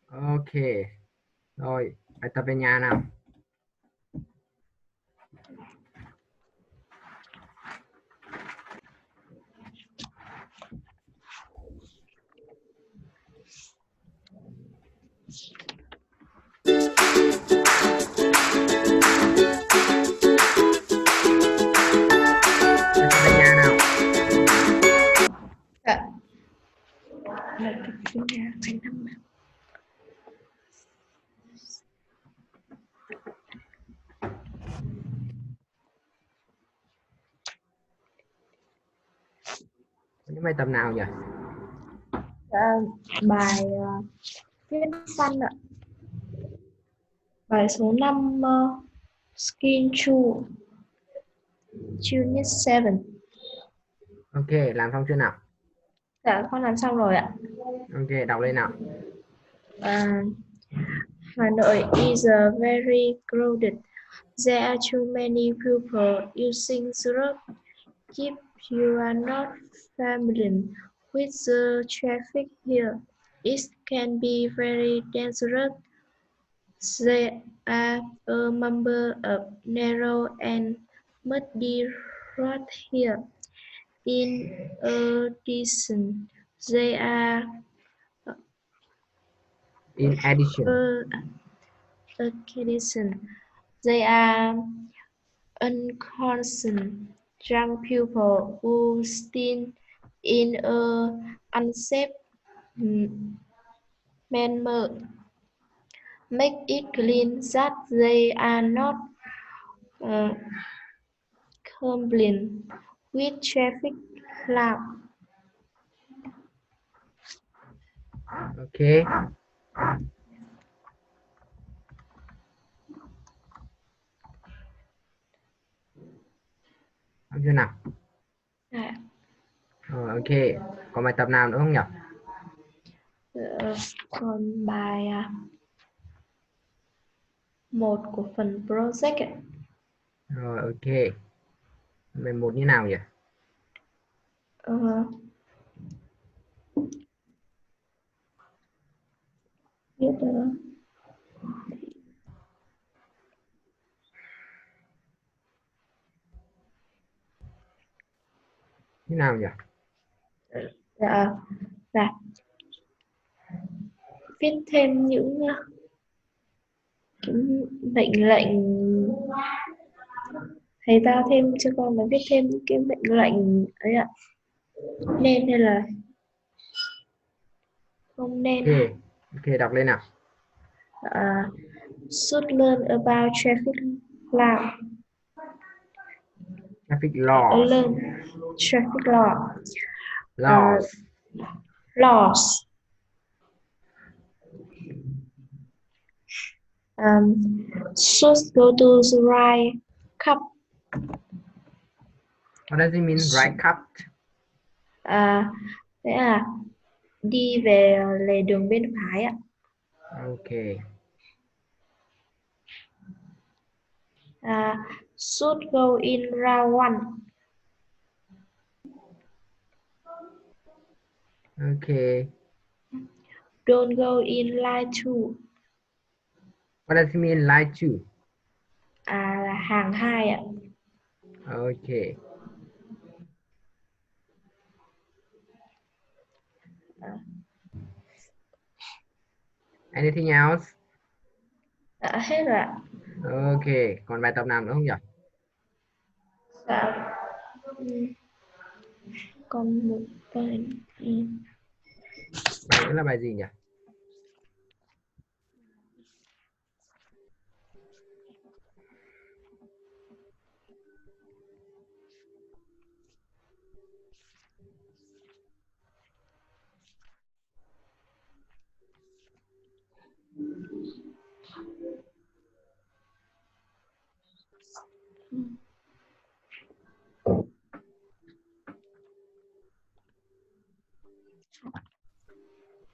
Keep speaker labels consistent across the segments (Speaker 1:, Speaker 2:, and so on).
Speaker 1: Ok. Rồi, bài tập về nhà nào. Bài tập về nhà nào.
Speaker 2: Dạ. Bài tập về nhà phải năm.
Speaker 1: Những bài tập nào nhỉ?
Speaker 2: Bài viết văn ạ. Bài số 5 Skin Chu Unit 7.
Speaker 1: Ok, làm xong chưa nào?
Speaker 2: Dạ con làm xong rồi ạ.
Speaker 1: Ok, đọc lên nào.
Speaker 2: Hà Nội is very crowded. There are too many people using the road. If you are not familiar with the traffic here, it can be very dangerous. There are a number of narrow and muddy roads here. In addition, there are
Speaker 1: In addition.
Speaker 2: Unconscious young people who still in a unsafe manner. Make it clear that they are not complying with traffic law.
Speaker 1: Ok. Xong chưa nào? Rồi, ok. Còn bài tập nào nữa không nhỉ?
Speaker 2: Còn bài 1 của phần project ấy.
Speaker 1: Rồi, ok. Bài 1 như nào nhỉ?
Speaker 2: Viết
Speaker 1: Như nào nhỉ?
Speaker 2: Dạ, viết thêm những mệnh lệnh, thầy giao thêm cho con là viết thêm những cái mệnh lệnh ấy ạ, nên hay là không nên.
Speaker 1: Ok. Ok, đọc lên nào.
Speaker 2: Should learn about traffic law.
Speaker 1: Traffic laws.
Speaker 2: Learn traffic law.
Speaker 1: Laws.
Speaker 2: Laws. Should go to the right cup.
Speaker 1: What does it mean, right cut?
Speaker 2: Thế là đi về lề đường bên phải ạ.
Speaker 1: Ok.
Speaker 2: Should go in round 1.
Speaker 1: Ok.
Speaker 2: Don't go in line 2.
Speaker 1: What does it mean, lie to?
Speaker 2: Là hàng 2 ạ.
Speaker 1: Ok. Anything else?
Speaker 2: Hết rồi ạ.
Speaker 1: Ok. Còn bài tập nào nữa không nhỉ?
Speaker 2: Dạ. Còn một bài.
Speaker 1: Bài nữa là bài gì nhỉ?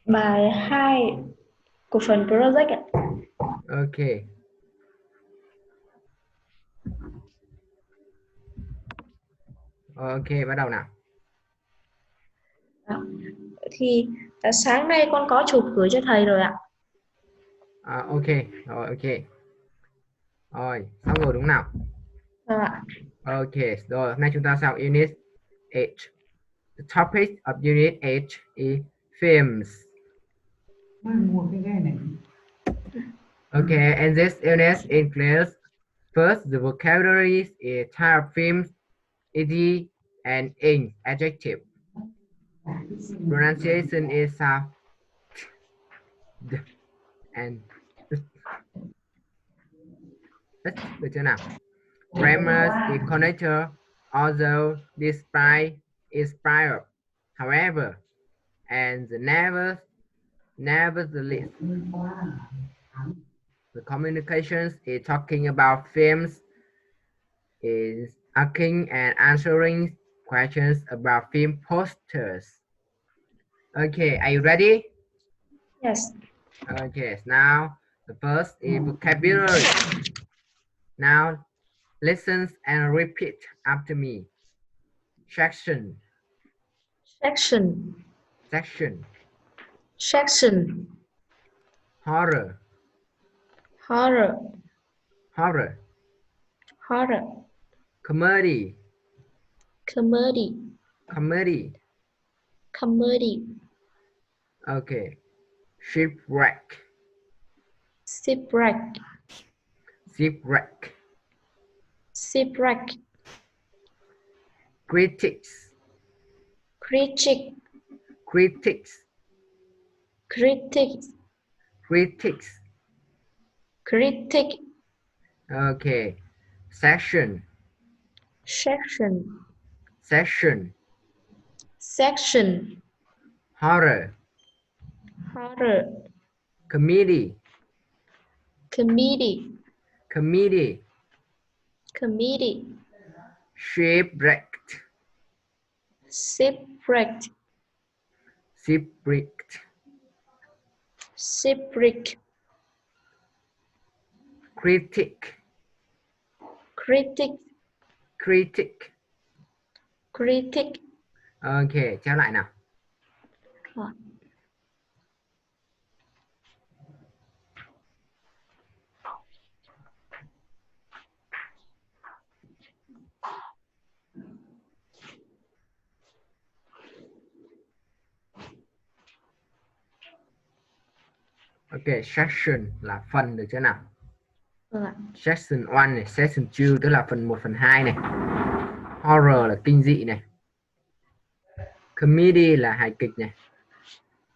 Speaker 2: Bài 2 của phần project ạ.
Speaker 1: Ok. Ok, bắt đầu nào.
Speaker 2: Thì sáng nay con có chụp gửi cho thầy rồi ạ.
Speaker 1: Ok, rồi ok. Rồi, xong rồi đúng không nào?
Speaker 2: Vâng ạ.
Speaker 1: Ok, rồi, hôm nay chúng ta sang Unit 8. The topic of Unit 8 is films. Okay, and this unit includes first the vocabulary, a type of films, ed, and ing, adjective. Pronunciation is sound d and được chưa nào? Grammar is connector, although despite inspired, however, and the nevertheless. The communications is talking about films, is asking and answering questions about film posters. Okay, are you ready?
Speaker 2: Yes.
Speaker 1: Okay, now the first is vocabulary. Now listen and repeat after me. Section,
Speaker 2: Section.
Speaker 1: section,
Speaker 2: Section.
Speaker 1: horror,
Speaker 2: Horror.
Speaker 1: horror,
Speaker 2: Horror.
Speaker 1: comedy,
Speaker 2: Comedy.
Speaker 1: comedy.
Speaker 2: Comedy.
Speaker 1: Okay, shipwreck,
Speaker 2: Shipwreck.
Speaker 1: shipwreck,
Speaker 2: Shipwreck.
Speaker 1: critics,
Speaker 2: Critic.
Speaker 1: critics,
Speaker 2: Critics.
Speaker 1: critics.
Speaker 2: Critic.
Speaker 1: Okay, section,
Speaker 2: Section.
Speaker 1: section,
Speaker 2: Section.
Speaker 1: horror,
Speaker 2: Horror.
Speaker 1: comedy,
Speaker 2: Comedy.
Speaker 1: comedy,
Speaker 2: Comedy.
Speaker 1: shipwrecked,
Speaker 2: Shipwrecked.
Speaker 1: shipwrecked,
Speaker 2: Shipwreck.
Speaker 1: critic,
Speaker 2: Critic.
Speaker 1: critic.
Speaker 2: Critic.
Speaker 1: Ok, chép lại nào.
Speaker 2: Rồi.
Speaker 1: Ok, section là phần được chưa nào?
Speaker 2: Vâng ạ.
Speaker 1: Section 1 này, section 2 tức là phần 1 phần 2 này. Horror là kinh dị này. Comedy là hài kịch này.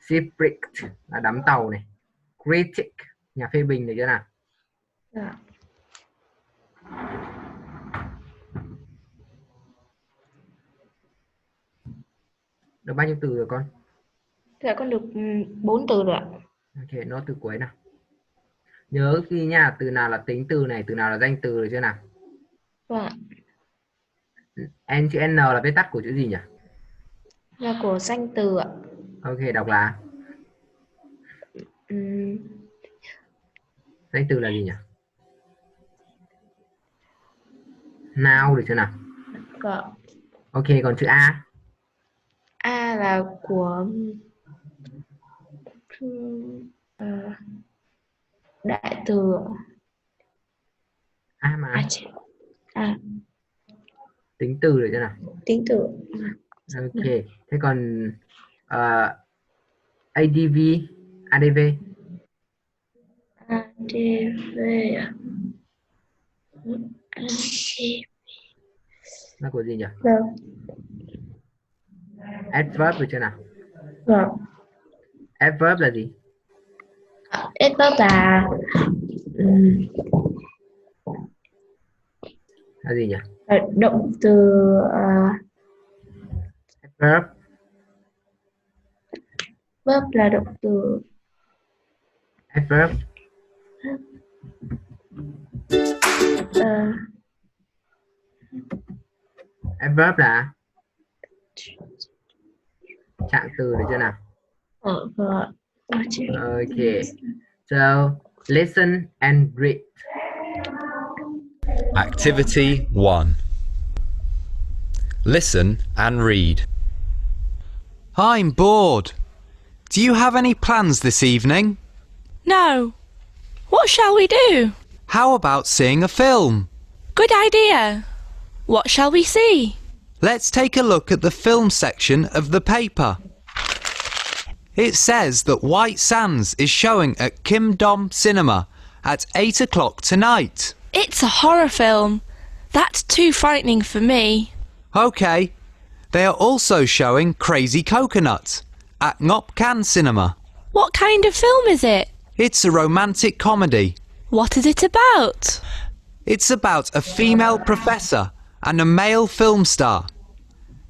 Speaker 1: Shipwrecked là đắm tàu này. Critic nhà phê bình được chưa nào?
Speaker 2: Dạ.
Speaker 1: Được bao nhiêu từ rồi con?
Speaker 2: Dạ con được 4 từ rồi ạ.
Speaker 1: Ok, nốt từ cuối nào. Nhớ khi nha, từ nào là tính từ này, từ nào là danh từ được chưa nào?
Speaker 2: Vâng ạ.
Speaker 1: N chữ N là viết tắt của chữ gì nhỉ?
Speaker 2: Là của danh từ ạ.
Speaker 1: Ok, đọc là danh từ là gì nhỉ? Noun được chưa nào?
Speaker 2: Vâng.
Speaker 1: Ok, còn chữ A?
Speaker 2: A là của đại từ.
Speaker 1: A mà. Tính từ được chưa nào?
Speaker 2: Tính từ.
Speaker 1: Ok, thế còn ADV, ADV.
Speaker 2: ADV à?
Speaker 1: Nó của gì nhỉ?
Speaker 2: Vâng.
Speaker 1: Adverb được chưa nào?
Speaker 2: Vâng.
Speaker 1: Adverb là gì?
Speaker 2: Adverb
Speaker 1: Là gì nhỉ?
Speaker 2: động từ.
Speaker 1: Adverb.
Speaker 2: Verb là động từ.
Speaker 1: Adverb. Adverb là trạng từ được chưa nào?
Speaker 2: Vâng.
Speaker 1: Okay, so listen and read.
Speaker 3: Activity 1. Listen and read.
Speaker 4: I'm bored. Do you have any plans this evening?
Speaker 5: No.
Speaker 4: What shall we do?
Speaker 3: How about seeing a film?
Speaker 4: Good idea. What shall we see?
Speaker 3: Let's take a look at the film section of the paper. It says that White Sands is showing at Kim Dom Cinema at 8 o'clock tonight.
Speaker 4: It's a horror film. That's too frightening for me.
Speaker 3: OK. They are also showing Crazy Coconut at Ngop Can Cinema.
Speaker 4: What kind of film is it?
Speaker 3: It's a romantic comedy.
Speaker 4: What is it about?
Speaker 3: It's about a female professor and a male film star.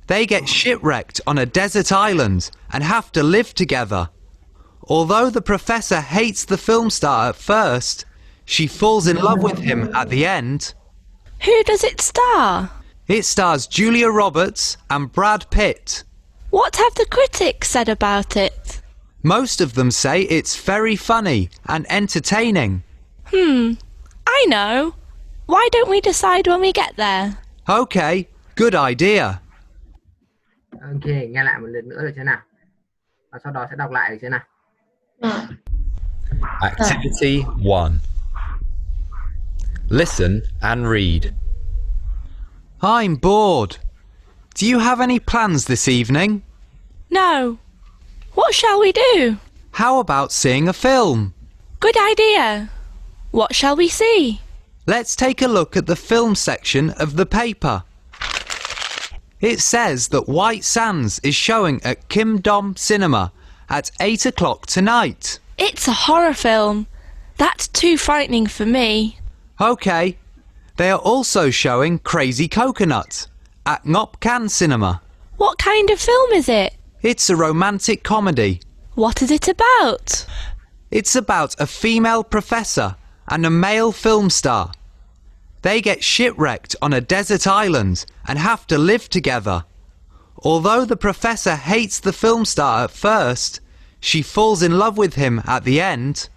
Speaker 3: They get shipwrecked on a desert island and have to live together. Although the professor hates the film star at first, she falls in love with him at the end.
Speaker 4: Who does it star?
Speaker 3: It stars Julia Roberts and Brad Pitt.
Speaker 4: What have the critics said about it?
Speaker 3: Most of them say it's very funny and entertaining.
Speaker 4: I know. Why don't we decide when we get there?
Speaker 3: OK, good idea.
Speaker 1: Ok, nghe lại một lần nữa được chưa nào? Và sau đó sẽ đọc lại được chưa nào?
Speaker 3: Activity 1. Listen and read. I'm bored. Do you have any plans this evening?
Speaker 4: No. What shall we do?
Speaker 3: How about seeing a film?
Speaker 4: Good idea. What shall we see?
Speaker 3: Let's take a look at the film section of the paper. It says that White Sands is showing at Kim Dom Cinema at 8 o'clock tonight.
Speaker 4: It's a horror film. That's too frightening for me.
Speaker 3: OK. They are also showing Crazy Coconut at Ngop Can Cinema.
Speaker 4: What kind of film is it?
Speaker 3: It's a romantic comedy.
Speaker 4: What is it about?
Speaker 3: It's about a female professor and a male film star. They get shipwrecked on a desert island and have to live together. Although the professor hates the film star at first, she falls in love with him at the end.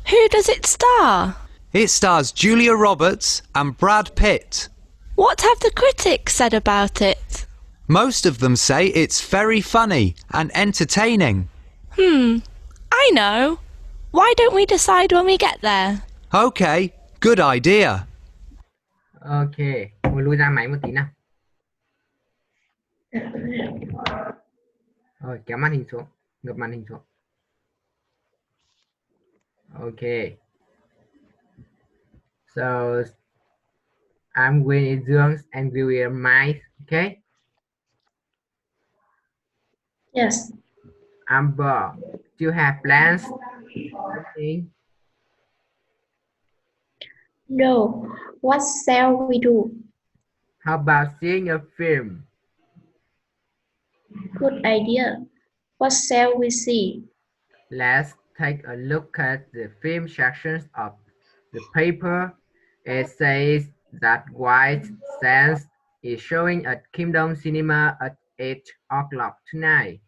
Speaker 4: Who does it star?
Speaker 3: It stars Julia Roberts and Brad Pitt.
Speaker 4: What have the critics said about it?
Speaker 3: Most of them say it's very funny and entertaining.
Speaker 4: I know. Why don't we decide when we get there?
Speaker 3: OK, good idea.
Speaker 1: Ok, ngồi lui ra máy một tí nào. Rồi, kéo màn hình xuống, ngược màn hình xuống. Ok. So, I'm Winnie Dương and we will mic, okay?
Speaker 2: Yes.
Speaker 1: Amber, do you have plans? Anything?
Speaker 2: No. What shall we do?
Speaker 1: How about seeing a film?
Speaker 2: Good idea. What shall we see?
Speaker 1: Let's take a look at the film sections of the paper. It says that White Sands is showing at Kingdom Cinema at 8 o'clock tonight.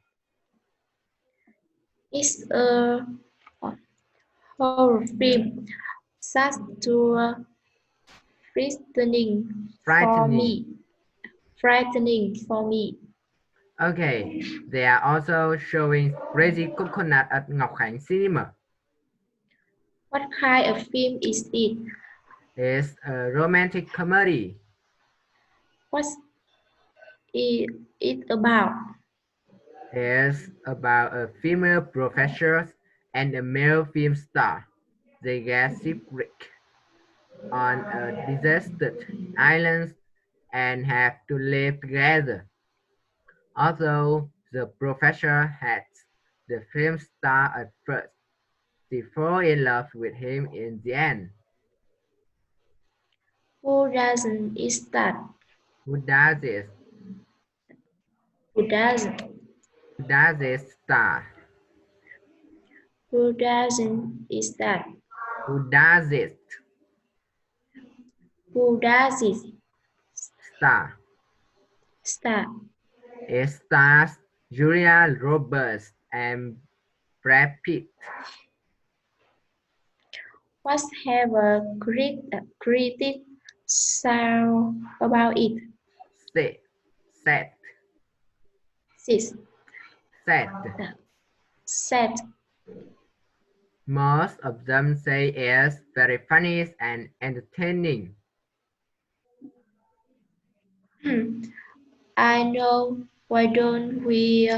Speaker 2: It's a horror film. That's too frightening for me.
Speaker 1: Okay, they are also showing Crazy Coconut at Ngọc Khánh Cinema.
Speaker 2: What kind of film is it?
Speaker 1: It's a romantic comedy.
Speaker 2: What's it about?
Speaker 1: It's about a female professor and a male film star. They get shipwrecked on a deserted island and have to live together. Although the professor hates the film star at first, she falls in love with him in the end.
Speaker 2: Who doesn't is that?
Speaker 1: Who does it?
Speaker 2: Who doesn't?
Speaker 1: Who does it star?
Speaker 2: Who doesn't is that?
Speaker 1: Who does it?
Speaker 2: Who does it?
Speaker 1: Star.
Speaker 2: Star.
Speaker 1: It stars Julia Roberts and Brad Pitt.
Speaker 2: What have a critic sound about it?
Speaker 1: Sad.
Speaker 2: Sis.
Speaker 1: Sad.
Speaker 2: Sad.
Speaker 1: Most of them say it's very funny and entertaining.
Speaker 2: I know. Why don't we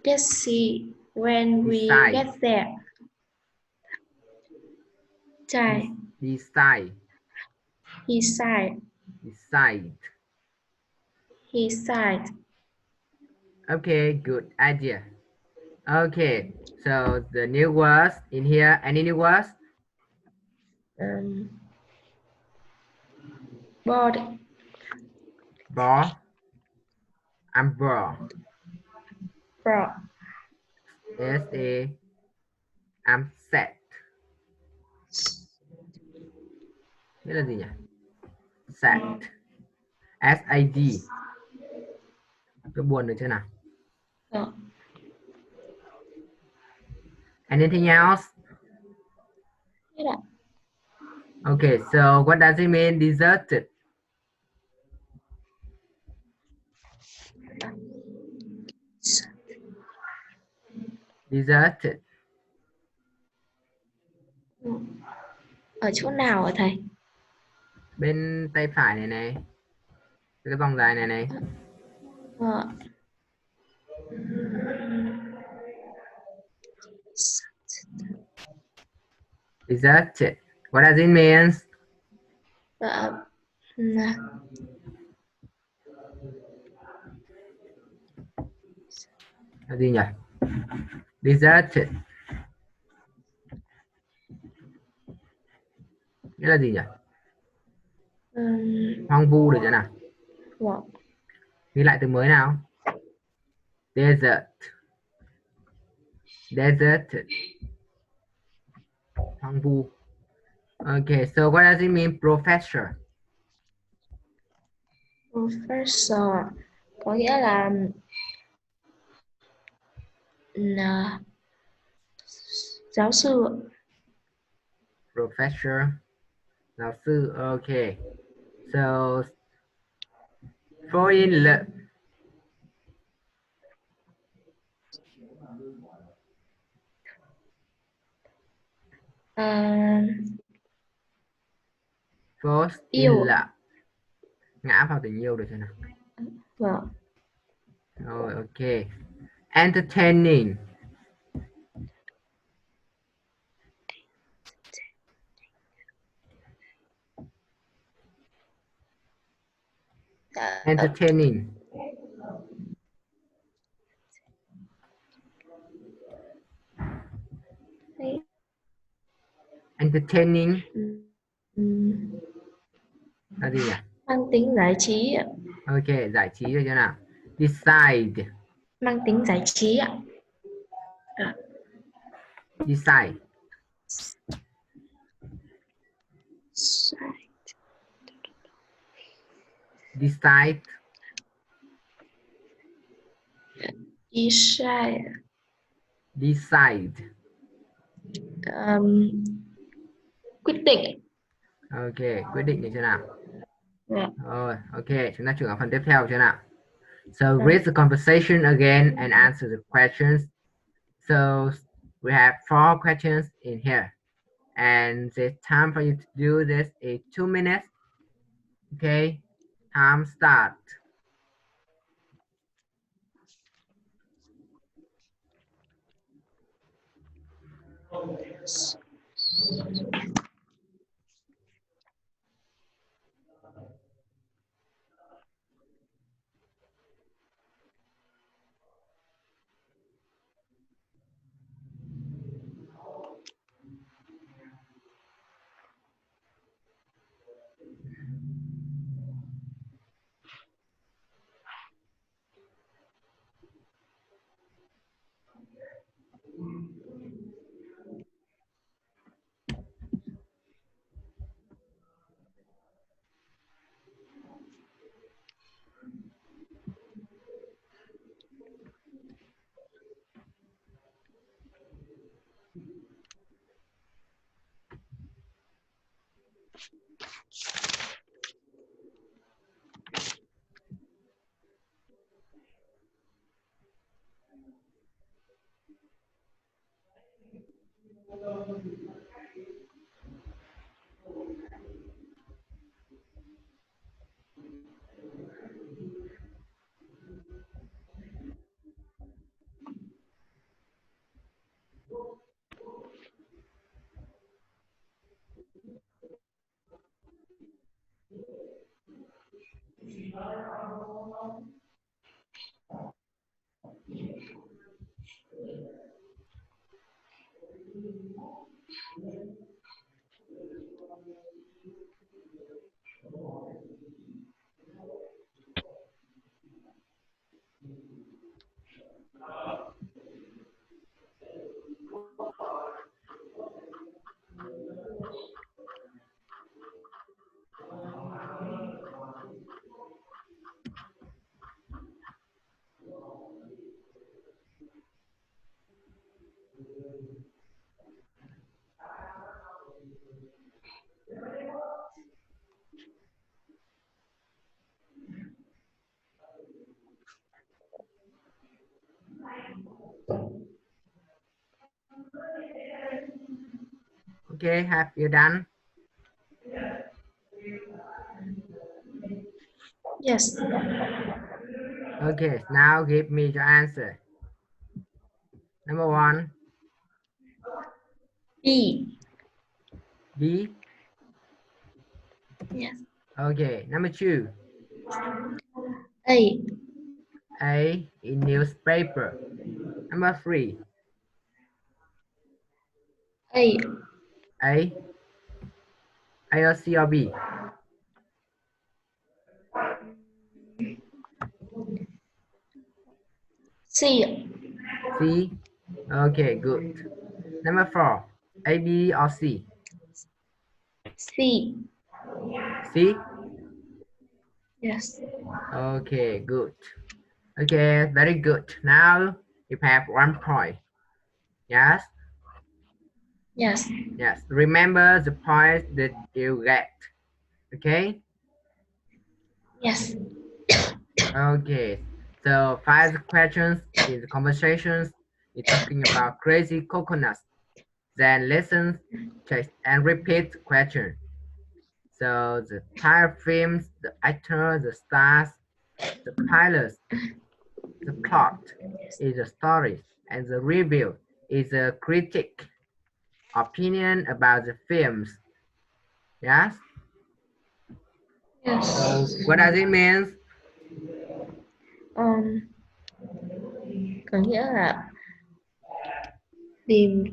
Speaker 2: just see when we
Speaker 1: Decide.
Speaker 2: get there? Try.
Speaker 1: Decide.
Speaker 2: He sighed.
Speaker 1: Decide.
Speaker 2: He sighed.
Speaker 1: Okay, good idea. Okay, so the new words in here, any new words?
Speaker 2: Bored.
Speaker 1: Ball. Umbrella.
Speaker 2: Bro.
Speaker 1: S-A. I'm sad. Nghĩa là gì nhỉ? Sad. S-A-D. Tôi buồn được chưa nào? Anything else? Okay, so what does it mean deserted? Deserted.
Speaker 2: Ở chỗ nào hả thầy?
Speaker 1: Bên tay phải này này. Cái vòng dài này này. Deserted. What does it mean? Là gì nhỉ? Deserted. Nghĩa là gì nhỉ? Hoang vu được chưa nào? Ghi lại từ mới nào? Desert. Deserted. Hoang vu. Okay, so what does it mean professor?
Speaker 2: Professor có nghĩa là giáo sư.
Speaker 1: Professor. Giáo sư. Okay. So fall in love. Fall in
Speaker 2: Yêu.
Speaker 1: love. Ngã vào tình yêu được chưa nào?
Speaker 2: Vâng.
Speaker 1: Rồi, ok. Entertaining. Entertaining. Entertaining là gì nhỉ?
Speaker 2: Mang tính giải trí ạ.
Speaker 1: Ok, giải trí được chưa nào? Decide.
Speaker 2: Mang tính giải trí ạ.
Speaker 1: Decide. Decide.
Speaker 2: Decide.
Speaker 1: Decide.
Speaker 2: Quyết định.
Speaker 1: Ok, quyết định được chưa nào?
Speaker 2: Yeah.
Speaker 1: Rồi, ok, chúng ta chuyển vào phần tiếp theo chưa nào? So read the conversation again and answer the questions. So we have 4 questions in here. And the time for you to do this is 2 minutes. Okay, time start. Okay, have you done?
Speaker 2: Yes.
Speaker 1: Okay, now give me your answer. Number 1,
Speaker 2: B.
Speaker 1: B.
Speaker 2: Yes.
Speaker 1: Okay, number 2,
Speaker 2: A.
Speaker 1: A in newspaper. Number 3,
Speaker 2: A.
Speaker 1: A. A or C or B?
Speaker 2: C.
Speaker 1: C. Okay, good. Number 4, A, B or C?
Speaker 2: C.
Speaker 1: C.
Speaker 2: Yes.
Speaker 1: Okay, good. Okay, very good. Now you have 1 point. Yes.
Speaker 2: Yes.
Speaker 1: Yes. Remember the points that you get. Okay.
Speaker 2: Yes.
Speaker 1: Okay. So 5 questions in the conversations. You're talking about crazy coconuts. Then listen, check, and repeat question. So the type films, the actor, the stars, the pilots, the plot is the story, and the review is a critic opinion about the films. Yes. So
Speaker 2: Yes.
Speaker 1: what does it mean?
Speaker 2: Um, có nghĩa là tìm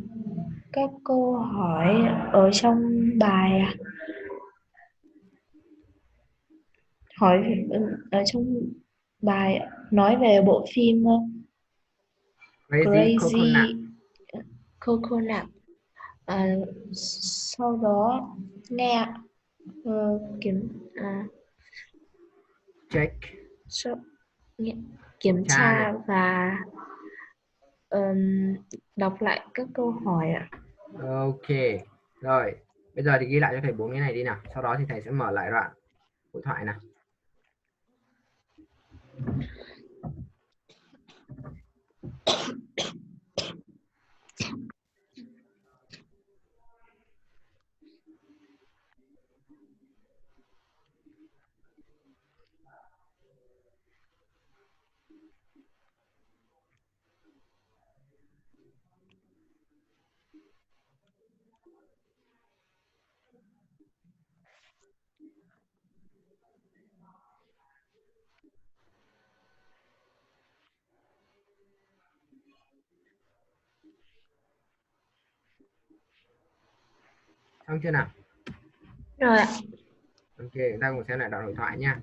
Speaker 2: các câu hỏi ở trong bài hỏi ở trong bài nói về bộ phim
Speaker 1: Crazy coconut.
Speaker 2: Crazy Coconut. À, sau đó nghe kiểm
Speaker 1: Check.
Speaker 2: kiểm
Speaker 1: Tra này.
Speaker 2: tra và đọc lại các câu hỏi ạ.
Speaker 1: Ok. Rồi. Bây giờ thì ghi lại cho thầy 4 cái này đi nào. Sau đó thì thầy sẽ mở lại đoạn hội thoại nào. Xong chưa nào?
Speaker 2: Rồi ạ.
Speaker 1: Ok, chúng ta cùng xem lại đoạn hội thoại nha.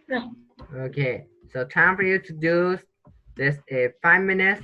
Speaker 2: Rồi.
Speaker 1: Okay, so time for you to do this in 5 minutes.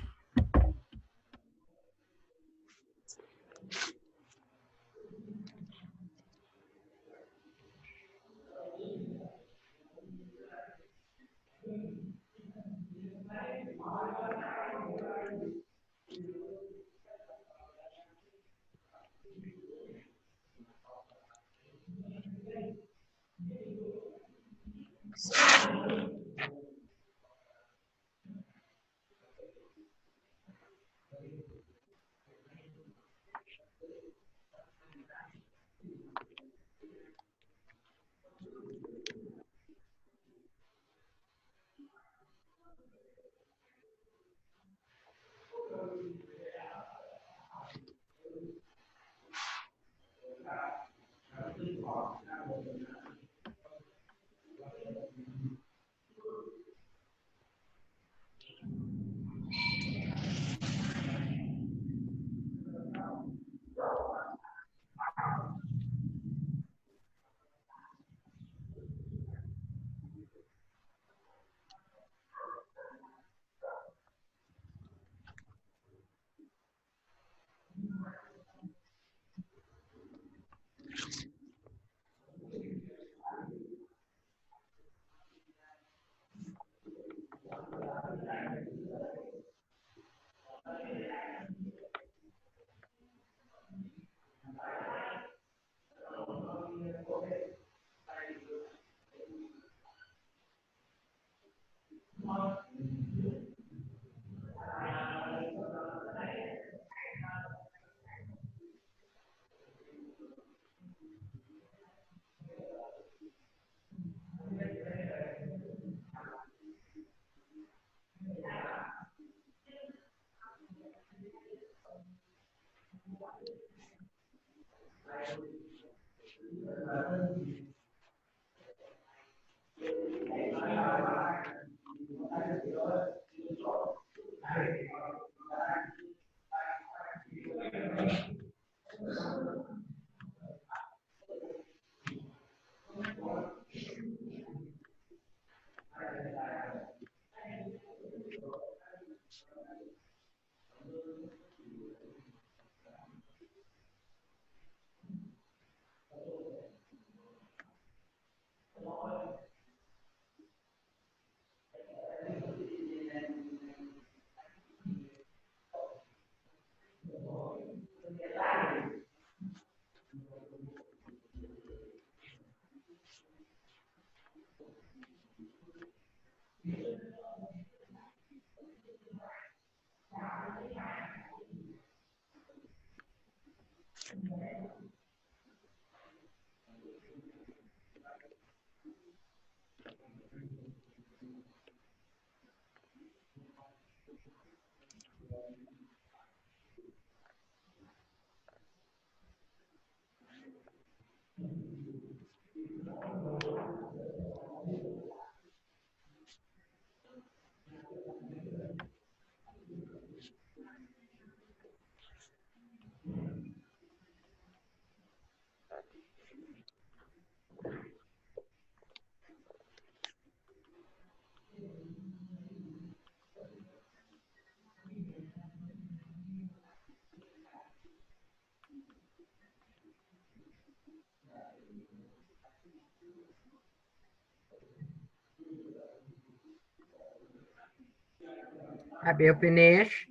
Speaker 1: Have you finished?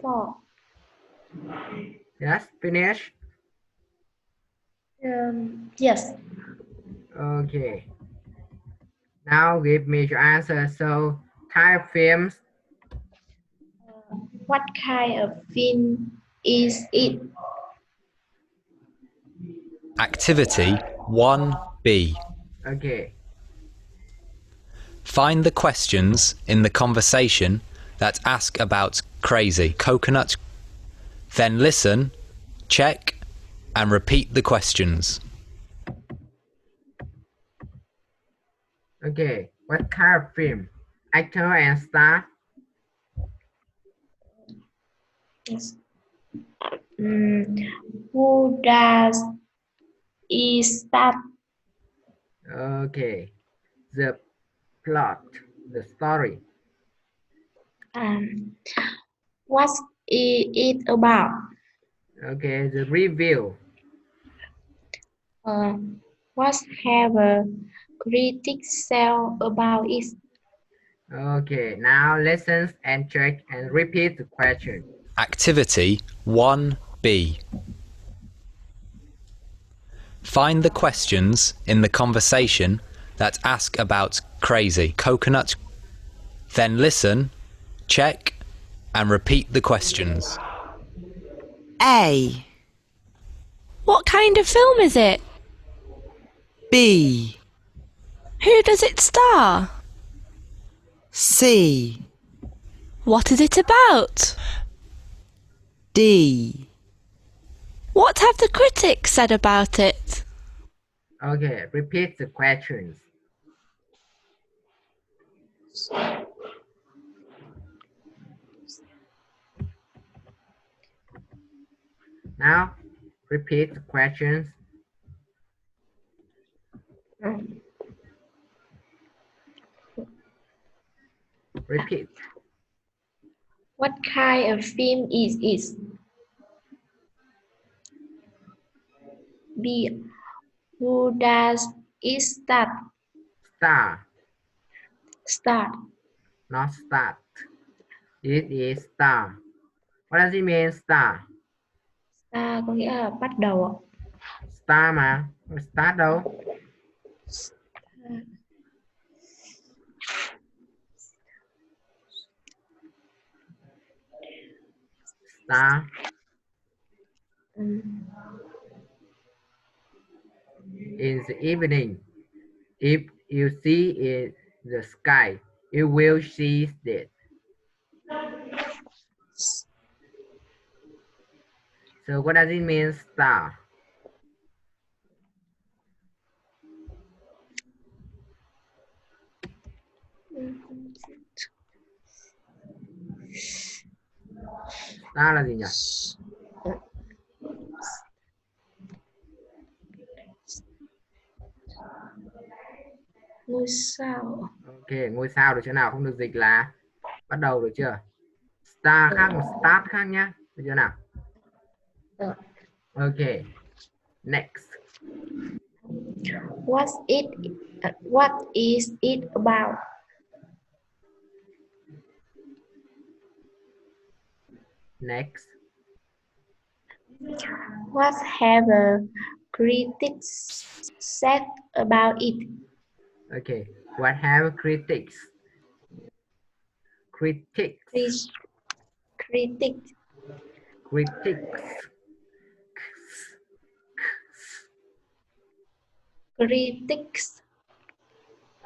Speaker 2: Four.
Speaker 1: Yes, finish.
Speaker 2: Yes.
Speaker 1: Okay. Now give me your answer. So, Thai films.
Speaker 2: What kind of film is it?
Speaker 3: Activity 1B.
Speaker 1: Okay.
Speaker 3: Find the questions in the conversation that ask about crazy coconut. Then listen, check, and repeat the questions.
Speaker 1: Okay. What kind of film? Actor and star.
Speaker 2: Yes. Who does is that?
Speaker 1: Okay. The plot. The story.
Speaker 2: Um, what's it about?
Speaker 1: Okay. The review.
Speaker 2: What have a critics say about it?
Speaker 1: Okay. Now listen and check and repeat the question.
Speaker 3: Activity 1B. Find the questions in the conversation that ask about crazy coconut. Then listen, check, and repeat the questions.
Speaker 5: A,
Speaker 4: What kind of film is it?
Speaker 5: B,
Speaker 4: Who does it star?
Speaker 5: C,
Speaker 4: What is it about?
Speaker 5: D,
Speaker 4: What have the critics said about it?
Speaker 1: Okay. Repeat the questions. Now repeat the questions. Repeat.
Speaker 2: What kind of film is it? B. Who does it start?
Speaker 1: Star.
Speaker 2: Start.
Speaker 1: Not start. It is star. What does it mean star?
Speaker 2: Start có nghĩa là bắt đầu ạ.
Speaker 1: Star mà. Start đâu? Star. In the evening, if you see in the sky, you will see it. So what does it mean, star? Star là gì nhỉ?
Speaker 2: Ngôi sao.
Speaker 1: Ok, ngôi sao được chưa nào? Không được dịch là bắt đầu được chưa? Star khác một start khác nhá. Được chưa nào? Ok. Next.
Speaker 2: What is it about?
Speaker 1: Next.
Speaker 2: What have critics said about it?
Speaker 1: Okay. What have critics? Critics.
Speaker 2: Critics.
Speaker 1: Critics.
Speaker 2: Critics.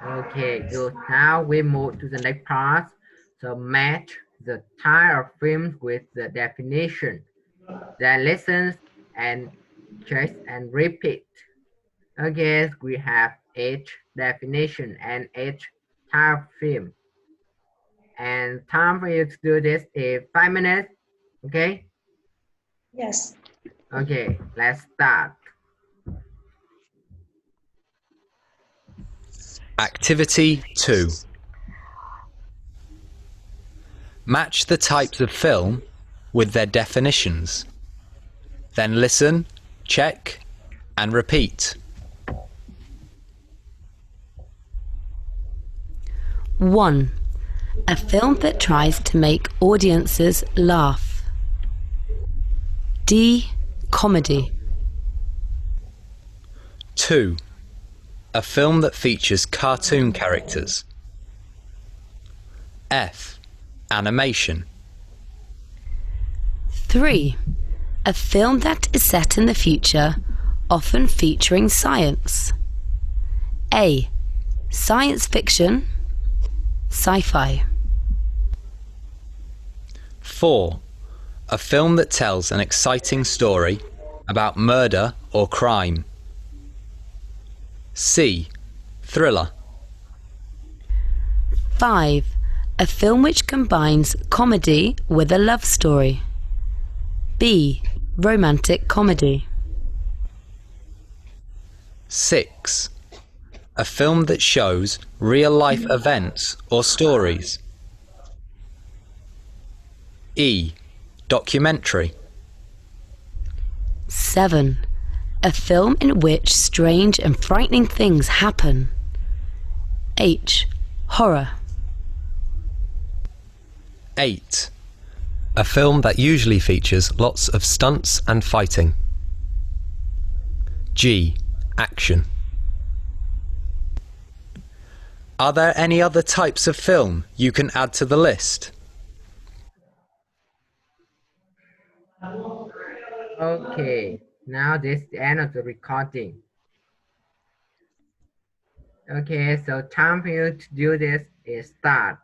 Speaker 1: Okay, good. Now we move to the next part. So match the type of films with the definition. Then listen and check and repeat. Again, we have each definition and each type of film. And time for you to do this is 5 minutes. Okay?
Speaker 2: Yes.
Speaker 1: Okay, let's start.
Speaker 3: Activity 2. Match the types of film with their definitions. Then listen, check, and repeat.
Speaker 5: 1. A film that tries to make audiences laugh. D. Comedy.
Speaker 3: 2. A film that features cartoon characters. F. Animation.
Speaker 5: 3. A film that is set in the future, often featuring science. A. Science fiction. Sci-fi.
Speaker 3: 4. A film that tells an exciting story about murder or crime. C. Thriller.
Speaker 5: 5. A film which combines comedy with a love story. B. Romantic comedy.
Speaker 3: 6. A film that shows real-life events or stories. E. Documentary.
Speaker 5: 7. A film in which strange and frightening things happen. H. Horror.
Speaker 3: 8. A film that usually features lots of stunts and fighting. G. Action. Are there any other types of film you can add to the list?
Speaker 1: Okay, now this is the end of the recording. Okay, so time for you to do this is start.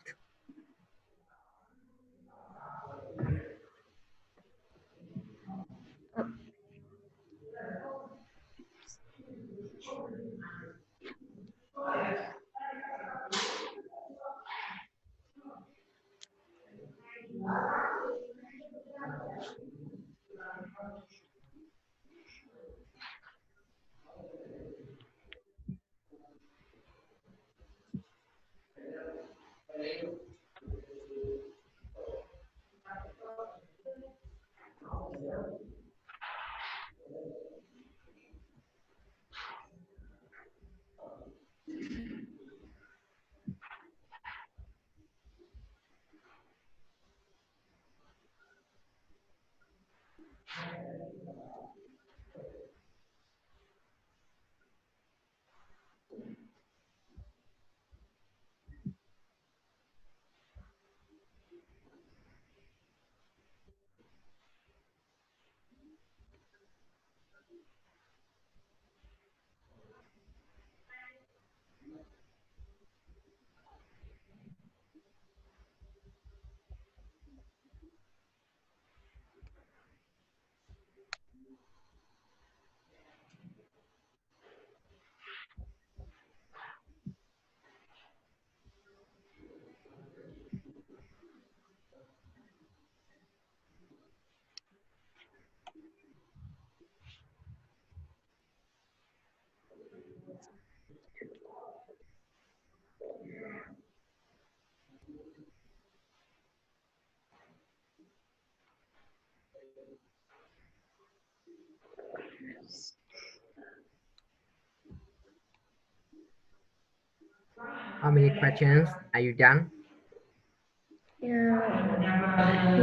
Speaker 1: How many questions? Are you done?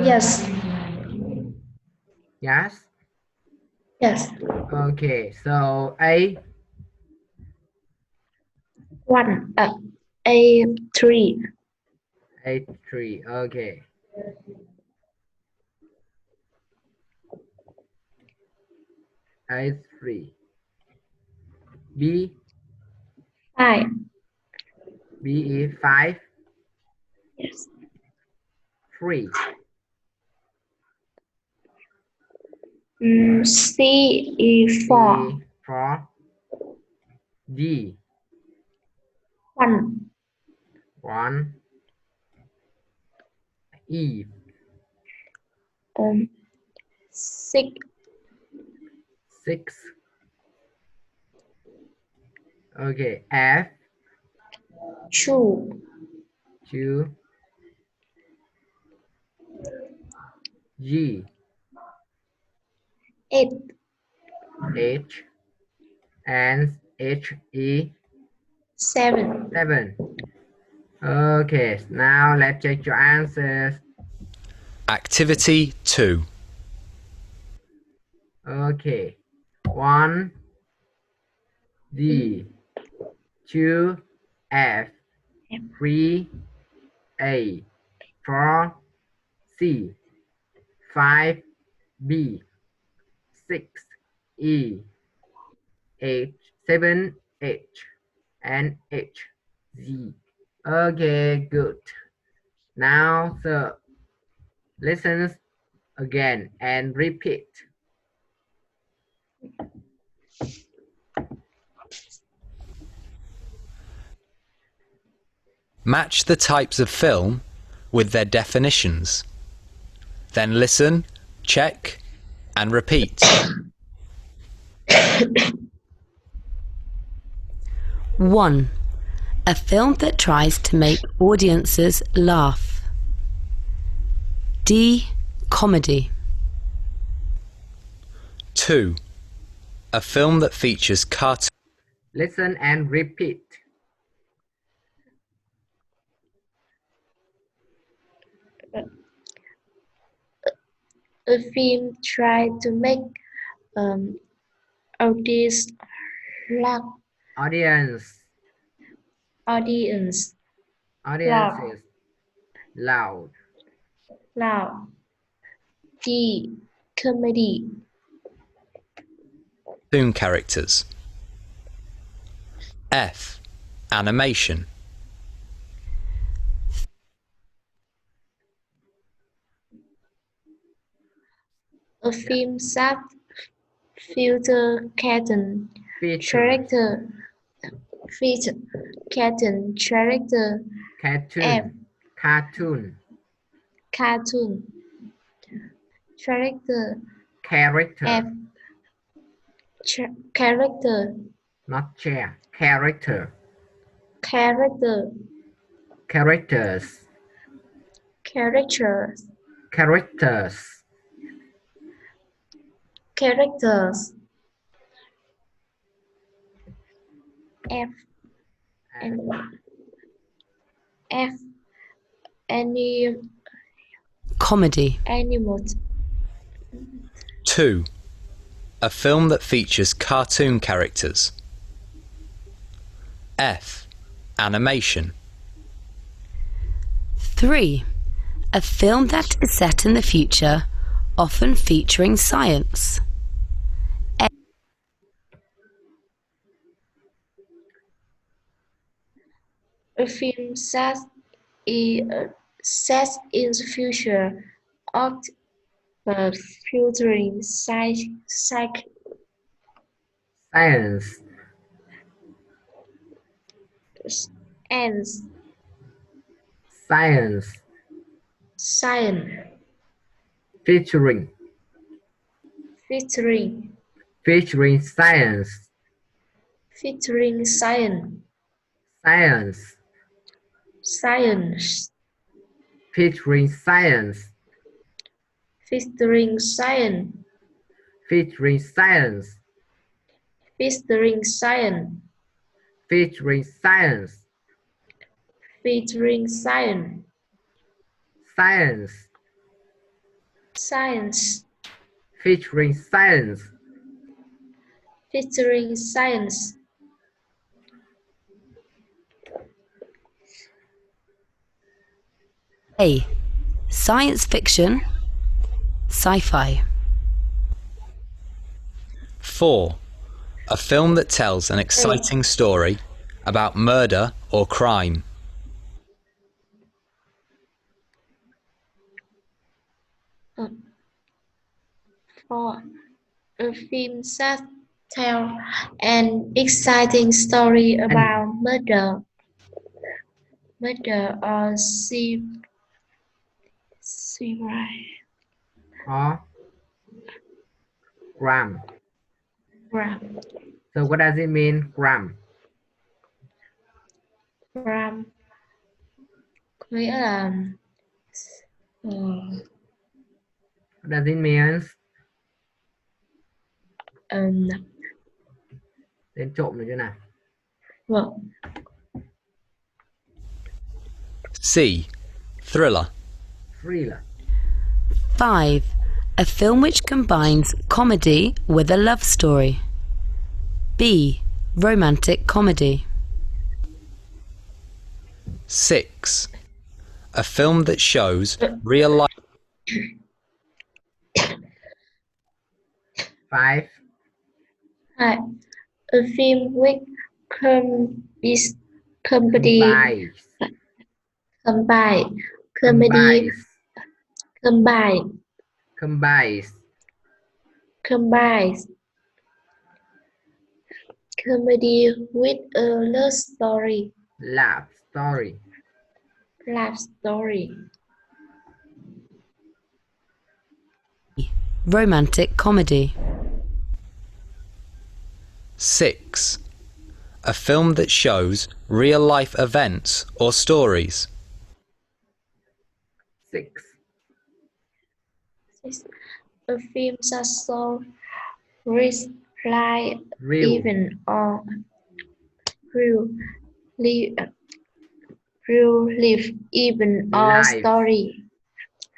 Speaker 2: Yes.
Speaker 1: Yes?
Speaker 2: Yes.
Speaker 1: Okay, so A,
Speaker 2: 1. A3.
Speaker 1: A3, okay. A3. B,
Speaker 2: 5.
Speaker 1: B is 5,
Speaker 2: Yes.
Speaker 1: 3.
Speaker 2: C is 4.
Speaker 1: E, 4. D,
Speaker 2: 1.
Speaker 1: 1. E,
Speaker 2: 6.
Speaker 1: 6. Okay, F,
Speaker 2: 2.
Speaker 1: 2. G,
Speaker 2: 8.
Speaker 1: H, and H, E,
Speaker 2: 7.
Speaker 1: 7. Okay, now let's check your answers.
Speaker 3: Activity 2.
Speaker 1: Okay, 1, D, 2, F, 3, A, 4, C, 5, B, 6, E, 8, 7, H, and H, Z. Okay, good. Now, so listen again and repeat.
Speaker 3: Match the types of film with their definitions. Then listen, check, and repeat.
Speaker 5: 1. A film that tries to make audiences laugh. D. Comedy.
Speaker 3: 2. A film that features cartoon.
Speaker 1: Listen and repeat.
Speaker 2: A film tried to make audience laugh.
Speaker 1: Audience.
Speaker 2: Audience
Speaker 1: Audiences. Loud.
Speaker 2: loud. D. Comedy.
Speaker 3: Cartoon characters. F. Animation.
Speaker 2: A film that feature cartoon
Speaker 1: Features.
Speaker 2: cartoon character. F.
Speaker 1: Cartoon. Cartoon.
Speaker 2: Cartoon character.
Speaker 1: Character.
Speaker 2: F. Character.
Speaker 1: Not chair. Character.
Speaker 2: Character.
Speaker 1: Characters.
Speaker 2: Characters.
Speaker 1: Characters.
Speaker 2: Characters. F. And F.
Speaker 5: Comedy.
Speaker 2: Animals.
Speaker 3: 2. A film that features cartoon characters. F. Animation.
Speaker 5: 3. A film that is set in the future, often featuring science.
Speaker 2: A film set in the future, often featuring
Speaker 1: Science.
Speaker 2: and
Speaker 1: Science.
Speaker 2: science,
Speaker 1: Featuring.
Speaker 2: featuring
Speaker 1: Science. Science.
Speaker 2: science,
Speaker 1: Featuring science.
Speaker 2: featuring science,
Speaker 1: featuring science,
Speaker 2: featuring science,
Speaker 1: featuring science,
Speaker 2: featuring science,
Speaker 1: science,
Speaker 2: science,
Speaker 1: featuring science.
Speaker 2: featuring science.
Speaker 5: A. Science fiction, sci-fi.
Speaker 3: 4. A film that tells an exciting story about murder or crime.
Speaker 2: For a film that tells an exciting story about murder or suicide.
Speaker 1: Or gram.
Speaker 2: Gram,
Speaker 1: So what does it mean, gram?
Speaker 2: gram có nghĩa là
Speaker 1: What does it mean? Đến trộm rồi chứ nào.
Speaker 2: vâng,
Speaker 3: C. Thriller.
Speaker 1: Thriller.
Speaker 5: 5. A film which combines comedy with a love story. B. Romantic comedy.
Speaker 3: 6. A film that shows real life.
Speaker 1: 5.
Speaker 2: hai, a film which combines comedy,
Speaker 1: Combines.
Speaker 2: comedy,
Speaker 1: Combines.
Speaker 2: combine,
Speaker 1: Combines.
Speaker 2: combines comedy with a love story,
Speaker 1: Love story.
Speaker 2: love story.
Speaker 5: Romantic comedy.
Speaker 3: 6. A film that shows real life events or stories.
Speaker 1: 6.
Speaker 2: A film that shows real life
Speaker 1: Real.
Speaker 2: event or real life event or
Speaker 1: Life.
Speaker 2: story,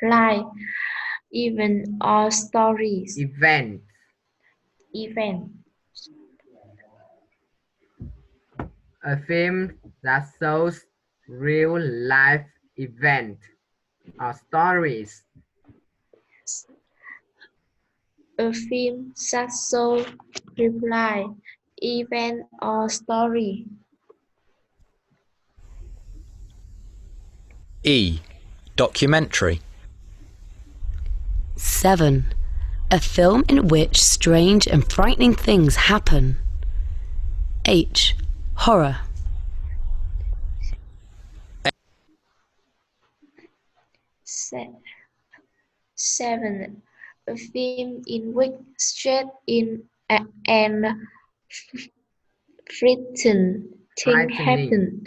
Speaker 2: life event or stories,
Speaker 1: Event.
Speaker 2: event.
Speaker 1: A film that shows real life event or stories.
Speaker 2: A film that shows real life event or story.
Speaker 3: E. Documentary.
Speaker 5: 7. A film in which strange and frightening things happen. H. Horror.
Speaker 2: 7. A film in which straight in and frightening thing happen.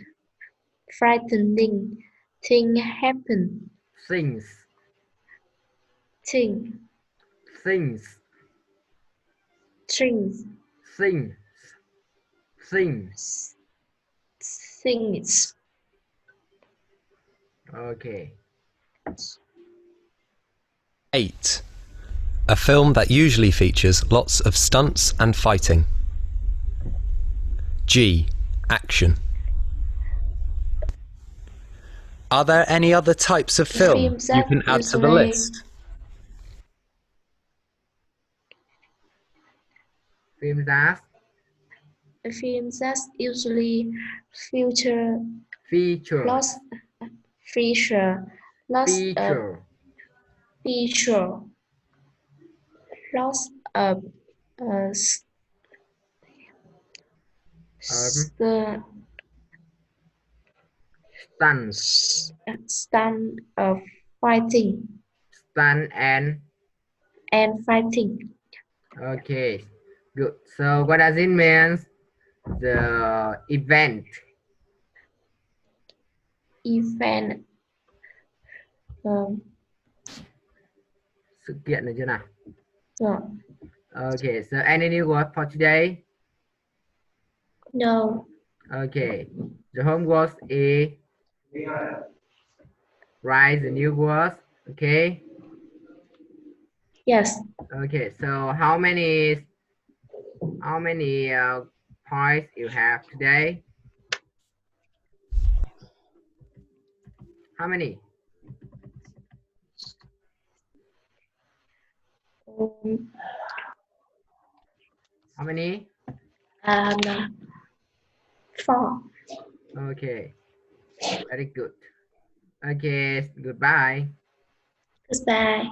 Speaker 2: Frightening thing happen.
Speaker 1: Things.
Speaker 2: Thing.
Speaker 1: Things.
Speaker 2: Things.
Speaker 1: Things. Things.
Speaker 2: Things.
Speaker 1: Okay.
Speaker 3: 8. A film that usually features lots of stunts and fighting. G. Action. Are there any other types of film
Speaker 2: Films
Speaker 3: you
Speaker 2: that
Speaker 3: can add to the
Speaker 2: usually-
Speaker 3: list?
Speaker 1: Film that
Speaker 2: A film that usually feature
Speaker 1: feature.
Speaker 2: lots feature lots of
Speaker 1: Feature.
Speaker 2: lots of the
Speaker 1: Stunts.
Speaker 2: stand of fighting
Speaker 1: Stunt
Speaker 2: and fighting.
Speaker 1: okay. Good. So what does it mean? The event. sự kiện được chưa nào?
Speaker 2: No.
Speaker 1: Okay, so any new word for today?
Speaker 2: No.
Speaker 1: Okay, the homework is write the new words. Okay.
Speaker 2: Yes.
Speaker 1: Okay, so how many points you have today? How many?
Speaker 2: Um,
Speaker 1: How many?
Speaker 2: 4.
Speaker 1: Okay, very good. Okay, goodbye.
Speaker 2: Goodbye.